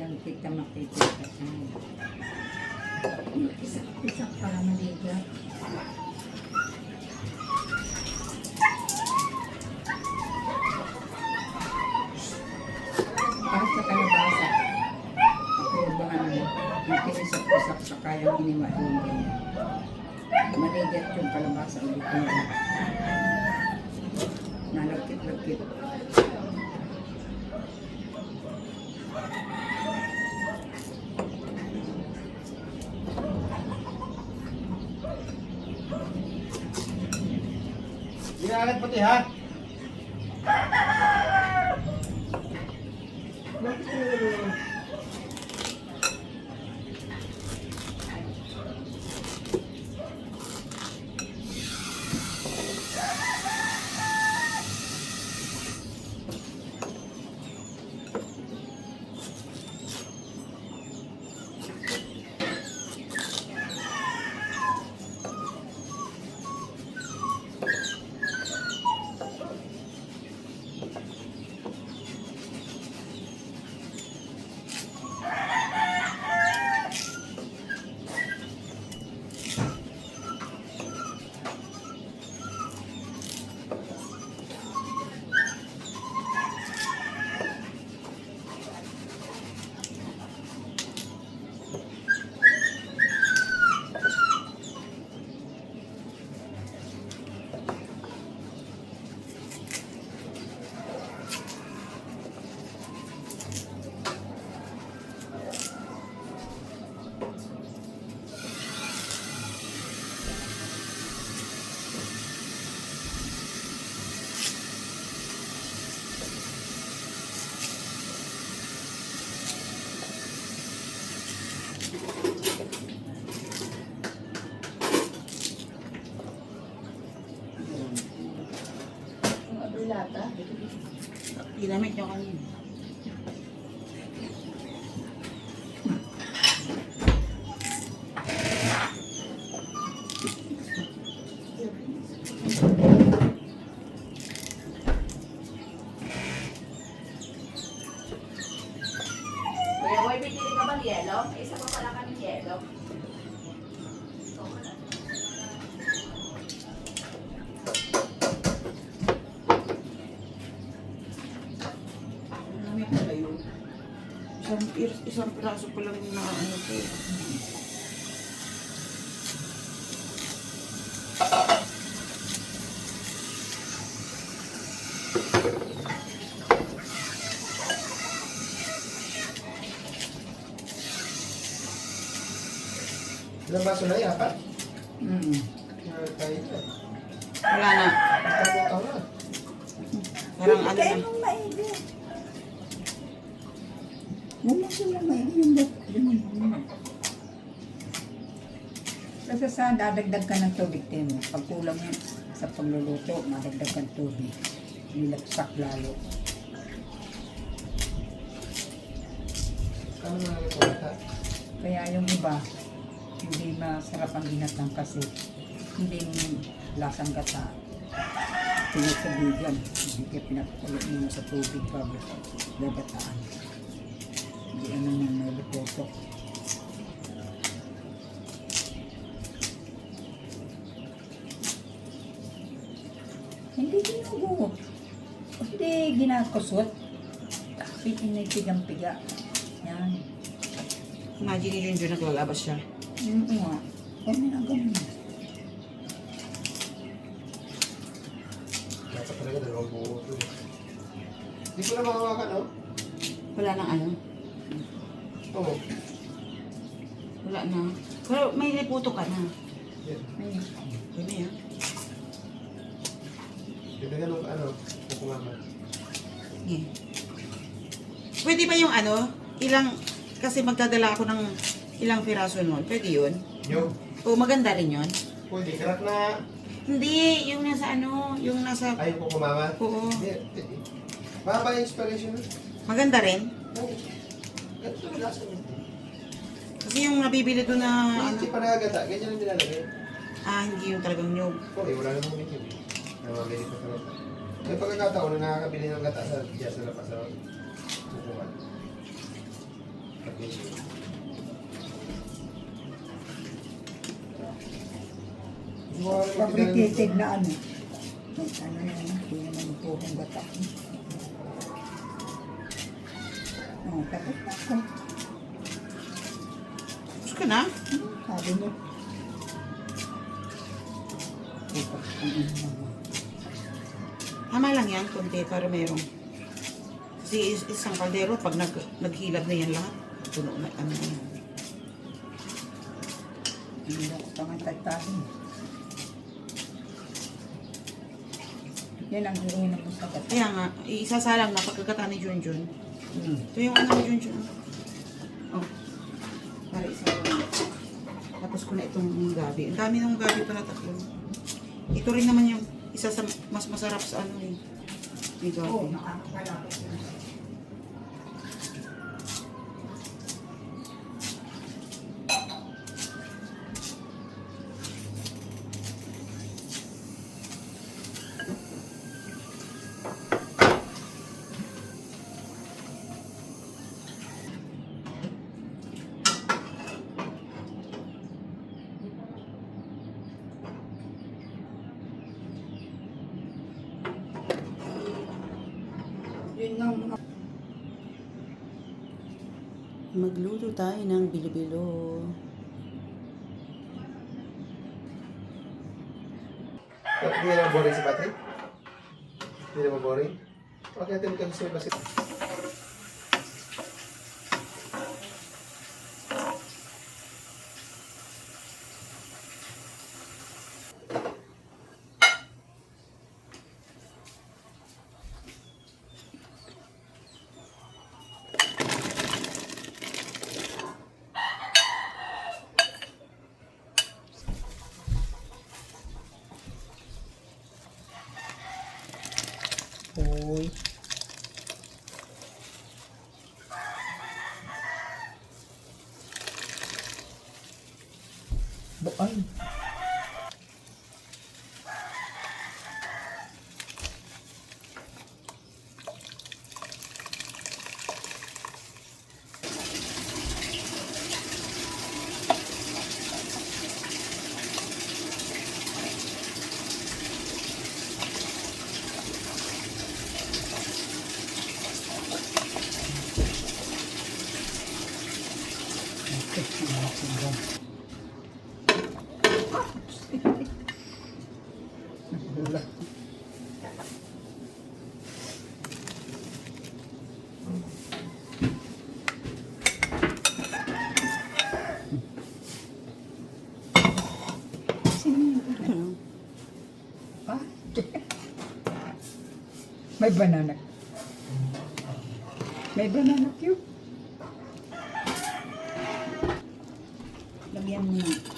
Diyan kita makikita sa isa para maligat. Kahit sa kalabasa, aprubahan mo, yung tinisak-isak sa kayang giniwa yung ganyan. Maligat yung kalabasa ulit ngayon. Nalagkit-lagkit. Ginagad pati ha? Ginamit nyo kanina. Kuya Boy, bibili ka bang yelo? Isa pa pala kami yelo. Ginamit pala yun. Isang piraso pa lang yung ano ko. Ilang baso na yan, apat? Tayo na. Wala na. Tayo na. Parang ano Kaya na. mong maigi. Bumusin mo maigi yung buwan. Kasi sa dadagdag ka ng tubig, Timo. Pag kulang mo sa pagluluto, madagdag ka ng tubig. Nilagsak lalo. Ano na lang ito? Kaya yung iba, hindi masarap ang ginatang kasi hindi lasang gata. Pinatubigan. Hindi ka pinapakulit mo sa tubig bago gagataan. Hindi ano nang may lupoto. Hindi ginugo. Hindi ginakusot. Pinagpigang-piga. Yan. Imagine yun dyan naglalabas siya. Yung nga. Kaya na ganun. Dapat talaga dalawang buo ito. Hindi ko na makawakan, no? Wala nang ano. Oo. Wala na. Pero may liputo ka na. Yan. Ayun. Pwede yan. Ganda ganun, ano, kukumama. Sige. Pwede ba yung ano? Kasi magdadala ako ng ilang piraso nun. Pwede yun? Yung, O maganda rin yun? pwede, karat na, Hindi, yung nasa ano, yung nasa... ayaw kukumama. Oo. Hindi, pwede. Mahaba yung inspiration, no? Maganda rin. Oo. Ganito ang lasa mo. Kasi yung nabibili doon na... Hindi pa nakagata, ganyan ang nilalagay. hindi yung talagang nyug. Okay, wala namang ganyan. Namabili pa talaga. May pagkakataon na nakakabili ng gata sa diya sa lapas sa kukuhan. Fabricated na ano. May ano na yun. Hindi naman ito ang gata. Oh, tapos na ako. Gusto ka na? Sabi mo. Tapos ang ano. Tama lang yan, konti para merong. Kasi isang kaldero, pag naghilab na yan lahat, puno na ano na yan. Hindi ako pangantay-tahin. Yan ang iinom mo sa gata. Kaya nga, isasalang na pagkagata ni Junjun. Ito yung ano ni Junjun. Oh. Para isasalang. Tapos ko na itong gabi. Ang dami ng gabi pala, tatlo. Ito rin naman yung isa sa mas masarap sa ano eh. May Oo, gabi. nakakapalapit na. Yun lang mga Magluto tayo ng bilo-bilo. Hindi na boring si Patrick? Hindi na boring? Okay, natin ito gusto yung basit. Hoy. Ay. Ah. May banana. May banana cube. Lagyan mo na.